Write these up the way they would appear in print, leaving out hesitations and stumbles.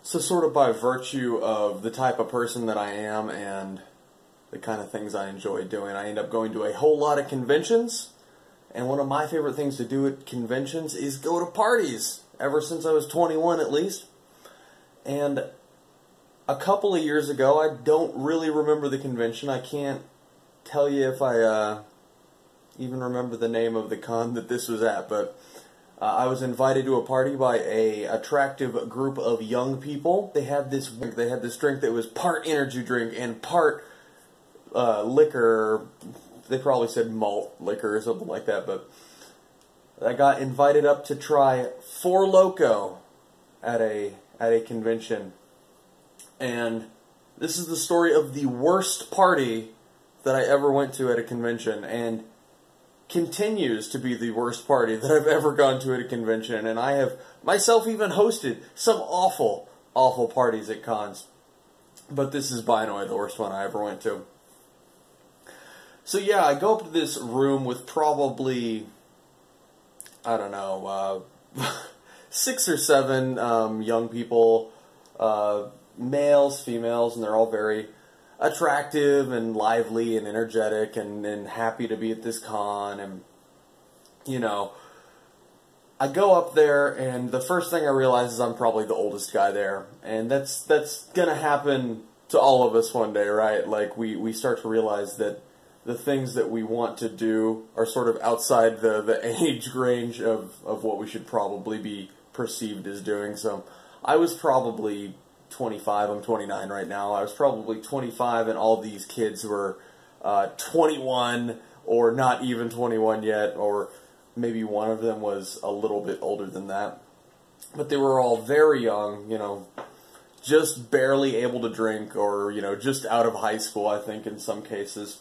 So sort of by virtue of the type of person that I am and the kind of things I enjoy doing, I end up going to a whole lot of conventions. And one of my favorite things to do at conventions is go to parties, ever since I was 21 at least. And a couple of years ago, I don't really remember the convention. I can't tell you if I even remember the name of the con that this was at, but I was invited to a party by a attractive group of young people. They had this drink that was part energy drink and part liquor. They probably said malt liquor or something like that, but I got invited up to try Four Loko at a convention. And this is the story of the worst party that I ever went to at a convention, and continues to be the worst party that I've ever gone to at a convention. And I have myself even hosted some awful, awful parties at cons. But this is by and away the worst one I ever went to. So yeah, I go up to this room with probably, I don't know, 6 or 7 young people, males, females, and they're all very attractive and lively and energetic and happy to be at this con. And, you know, I go up there, and the first thing I realize is I'm probably the oldest guy there. And that's gonna happen to all of us one day, right? Like, we start to realize that the things that we want to do are sort of outside the age range of what we should probably be perceived as doing. So I was probably 25, I'm 29 right now. I was probably 25, and all these kids were 21 or not even 21 yet, or maybe one of them was a little bit older than that. But they were all very young, you know, just barely able to drink, or, you know, just out of high school, I think, in some cases.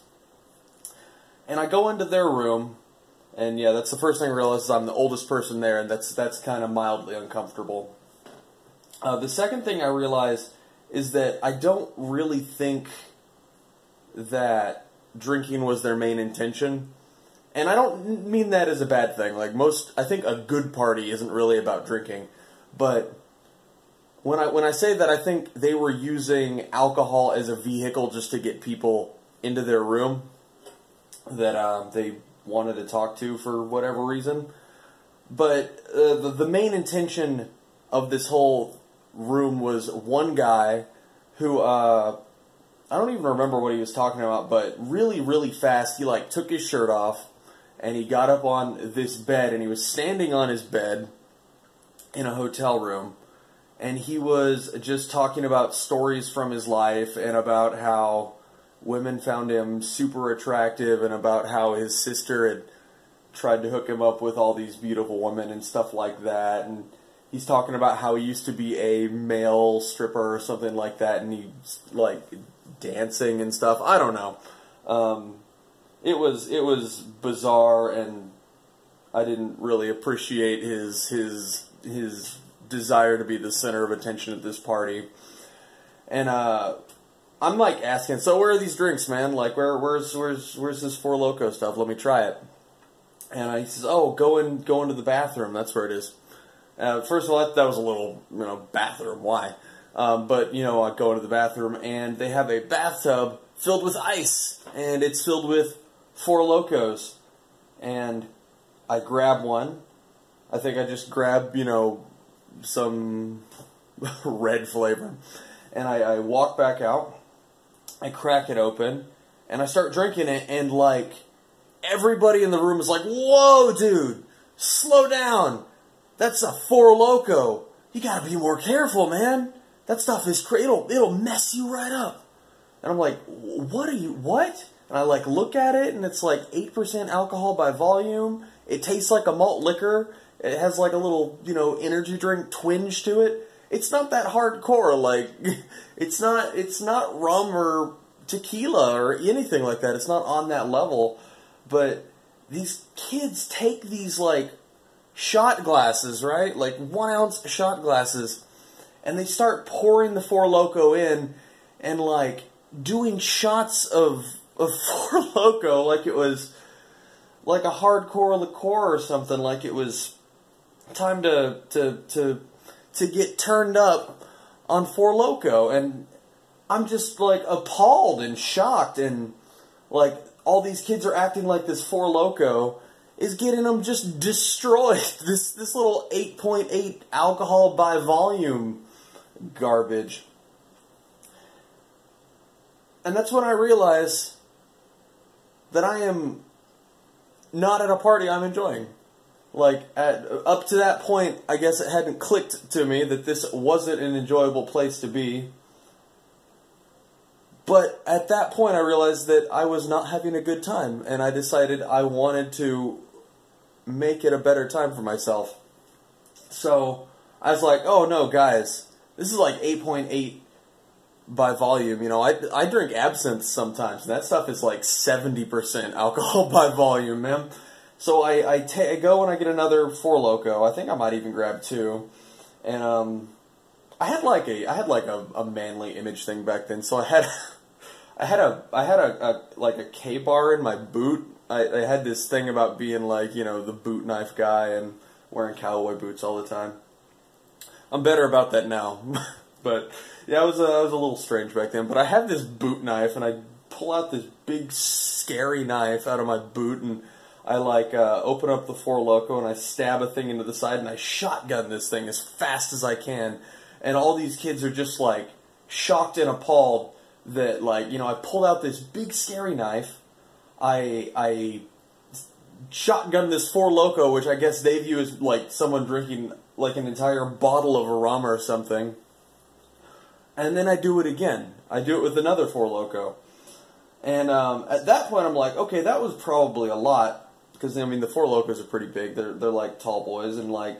And I go into their room, and yeah, that's the first thing I realize is I'm the oldest person there, and that's kind of mildly uncomfortable. The second thing I realize is that I don't really think that drinking was their main intention. And I don't mean that as a bad thing. Like, I think a good party isn't really about drinking. But when I say that, I think they were using alcohol as a vehicle just to get people into their room that they wanted to talk to for whatever reason. But the main intention of this whole room was one guy who, I don't even remember what he was talking about, but really, really fast, he like took his shirt off, and he got up on this bed, and he was standing on his bed in a hotel room, and he was just talking about stories from his life, and about how women found him super attractive, and about how his sister had tried to hook him up with all these beautiful women and stuff like that. And he's talking about how he used to be a male stripper or something like that, and he's like dancing and stuff. I don't know. It was bizarre, and I didn't really appreciate his desire to be the center of attention at this party. And I'm like asking, so where are these drinks, man? Like, where's this Four Loko stuff? Let me try it. And he says, oh, go into the bathroom. That's where it is. First of all, that was a little, you know, bathroom. Why? But, you know, I go into the bathroom, and they have a bathtub filled with ice, and it's filled with Four Lokos. And I grab one. I think I just grab, you know, some red flavor. And I walk back out. I crack it open, and I start drinking it, and, like, everybody in the room is like, whoa, dude, slow down. That's a Four Loko. You gotta be more careful, man. That stuff is crazy. It'll mess you right up. And I'm like, what? And I like look at it, and it's like 8% alcohol by volume. It tastes like a malt liquor. It has like a little, you know, energy drink twinge to it. It's not that hardcore. Like, it's not rum or tequila or anything like that. It's not on that level. But these kids take these like shot glasses, right? Like 1 ounce shot glasses, and they start pouring the Four Loko in, and like doing shots of Four Loko like it was like a hardcore liqueur or something. Like it was time to get turned up on Four Loko, and I'm just like appalled and shocked, and like all these kids are acting like this Four Loko is getting them just destroyed. This little 8.8 alcohol by volume garbage. And that's when I realize that I am not at a party I'm enjoying. Like, up to that point, I guess it hadn't clicked to me that this wasn't an enjoyable place to be. But at that point, I realized that I was not having a good time, and I decided I wanted to make it a better time for myself. So, I was like, oh no, guys, this is like 8.8 by volume. You know, I drink absinthe sometimes, and that stuff is like 70% alcohol by volume, man. So I go and I get another Four Loko. I think I might even grab two. And I had like a manly image thing back then. So I had a K bar in my boot. I had this thing about being like, you know, the boot knife guy and wearing cowboy boots all the time. I'm better about that now. But yeah, I was a little strange back then. But I had this boot knife, and I pull out this big scary knife out of my boot, and I open up the Four Loko, and I stab a thing into the side, and I shotgun this thing as fast as I can. And all these kids are just like shocked and appalled that, like, you know, I pulled out this big scary knife. I shotgun this Four Loko, which I guess they view as like someone drinking like an entire bottle of rum or something. And then I do it again. I do it with another Four Loko. And at that point, I'm like, okay, that was probably a lot. Because, I mean, the Four Lokos are pretty big. They're like tall boys. And, like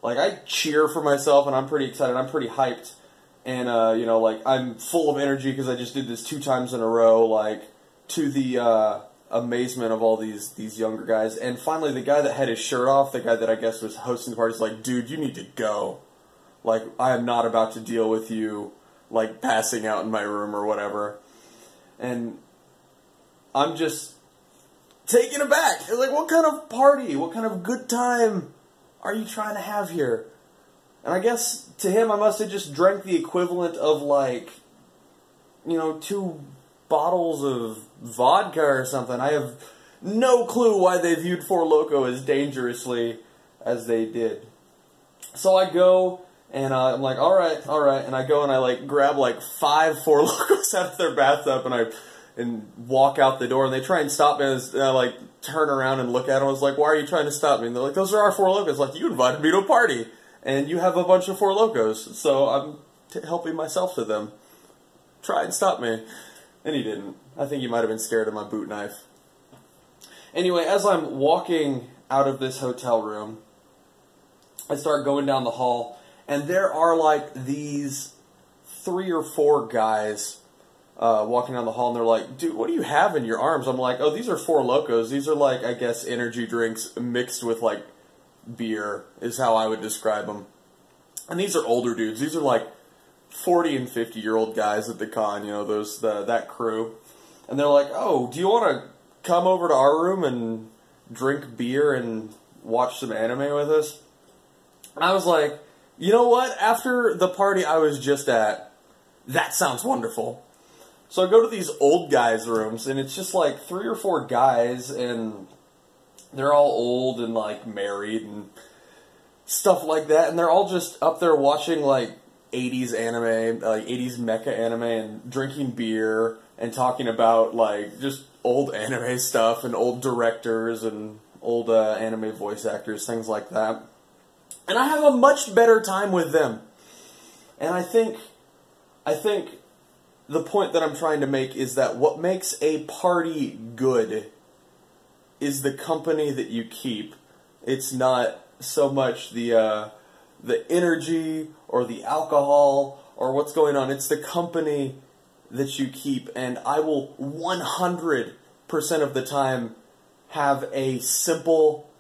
I cheer for myself, and I'm pretty excited. I'm pretty hyped. And, you know, like, I'm full of energy because I just did this 2 times in a row, like, to the amazement of all these younger guys. And finally, the guy that had his shirt off, the guy that I guess was hosting the party, is like, dude, you need to go. Like, I am not about to deal with you, like, passing out in my room or whatever. And I'm just taken aback. It's like, what kind of party, what kind of good time are you trying to have here? And I guess to him, I must have just drank the equivalent of, like, you know, 2 bottles of vodka or something. I have no clue why they viewed Four Loko as dangerously as they did. So I go, and I'm like, all right, and I go and I like grab like 5 Four Lokos out of their bathtub, and walk out the door, and they try and stop me, and I like turn around and look at them. I was like, why are you trying to stop me? And they're like, those are our Four Lokos. Like, you invited me to a party, and you have a bunch of Four Lokos, so I'm helping myself to them. Try and stop me. And he didn't. I think he might have been scared of my boot knife. Anyway, as I'm walking out of this hotel room, I start going down the hall, and there are like these 3 or 4 guys walking down the hall, and they're like, dude, what do you have in your arms? I'm like, oh, these are Four Lokos. These are like, I guess, energy drinks mixed with like beer is how I would describe them. And these are older dudes. These are like 40 and 50-year-old guys at the con, you know, that crew. And they're like, oh, do you want to come over to our room and drink beer and watch some anime with us? And I was like, you know what? After the party I was just at, that sounds wonderful. So I go to these old guys' rooms, and it's just like 3 or 4 guys, and they're all old and like married and stuff like that, and they're all just up there watching like 80s anime, like 80s mecha anime, and drinking beer and talking about like just old anime stuff and old directors and old anime voice actors, things like that. And I have a much better time with them. And I think the point that I'm trying to make is that what makes a party good is the company that you keep. It's not so much the energy or the alcohol or what's going on. It's the company that you keep. And I will 100% of the time have a simple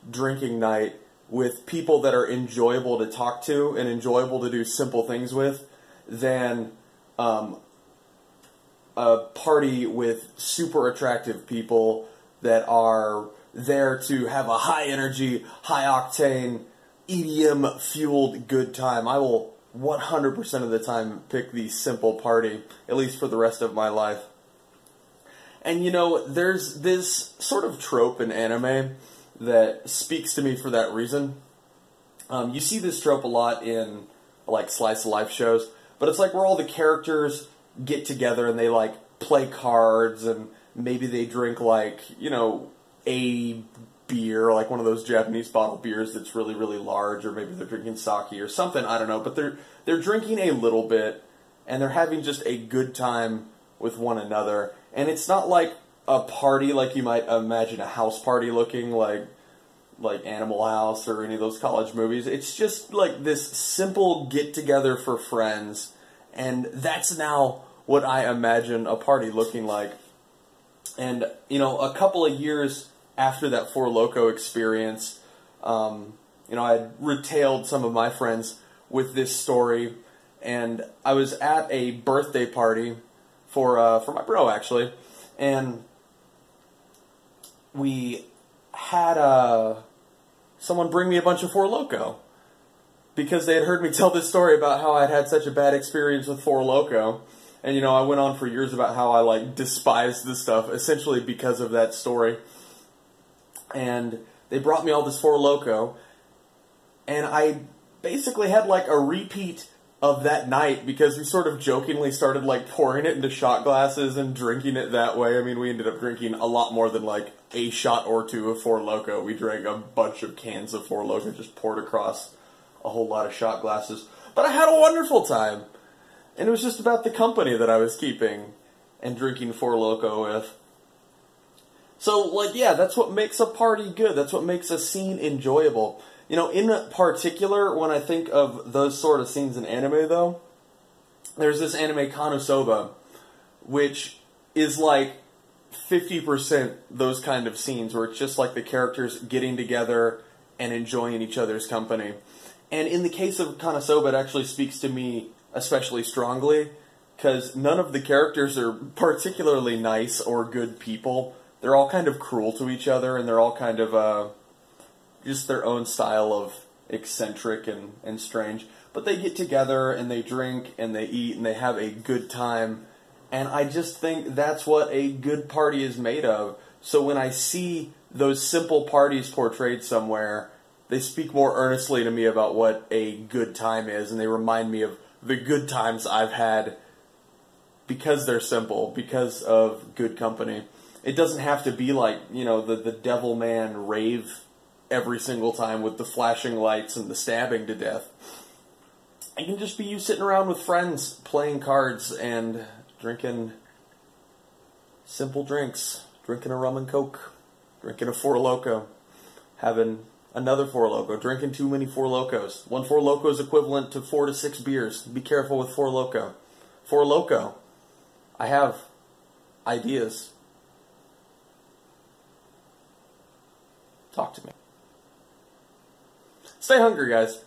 drinking night with people that are enjoyable to talk to and enjoyable to do simple things with than a party with super attractive people that are there to have a high energy, high octane, EDM fueled good time. I will 100% of the time pick the simple party, at least for the rest of my life. And you know, there's this sort of trope in anime that speaks to me for that reason. You see this trope a lot in like slice of life shows, but it's like where all the characters get together and they like play cards and maybe they drink like, you know, a beer, like one of those Japanese bottle beers that's really, really large, or maybe they're drinking sake or something, I don't know, but they're drinking a little bit and they're having just a good time with one another. And it's not like a party like you might imagine a house party looking, like Animal House or any of those college movies. It's just like this simple get-together for friends, and that's now what I imagine a party looking like. And, you know, a couple of years after that Four Loko experience, you know, I had retailed some of my friends with this story, and I was at a birthday party for my bro, actually, and we had someone bring me a bunch of Four Loko because they had heard me tell this story about how I'd had such a bad experience with Four Loko. And, you know, I went on for years about how I, like, despised this stuff, essentially because of that story. And they brought me all this Four Loko, and I basically had, like, a repeat of that night because we sort of jokingly started, like, pouring it into shot glasses and drinking it that way. I mean, we ended up drinking a lot more than, like, a shot or two of Four Loko. We drank a bunch of cans of Four Loko, just poured across a whole lot of shot glasses. But I had a wonderful time. And it was just about the company that I was keeping and drinking Four Loko with. So, like, yeah, that's what makes a party good. That's what makes a scene enjoyable. You know, in particular, when I think of those sort of scenes in anime, though, there's this anime Konosuba, which is like 50% those kind of scenes where it's just like the characters getting together and enjoying each other's company. And in the case of Konosuba, it actually speaks to me especially strongly, because none of the characters are particularly nice or good people. They're all kind of cruel to each other, and they're all kind of just their own style of eccentric and strange. But they get together, and they drink, and they eat, and they have a good time. And I just think that's what a good party is made of. So when I see those simple parties portrayed somewhere, they speak more earnestly to me about what a good time is, and they remind me of the good times I've had because they're simple, because of good company. It doesn't have to be like, you know, the devil man rave every single time with the flashing lights and the stabbing to death. It can just be you sitting around with friends, playing cards, and drinking simple drinks. Drinking a rum and coke. Drinking a Four Loko. Having another Four Loko. Drinking too many Four Lokos. One Four Loko is equivalent to 4 to 6 beers. Be careful with Four Loko. Four Loko. I have ideas. Talk to me. Stay hungry, guys.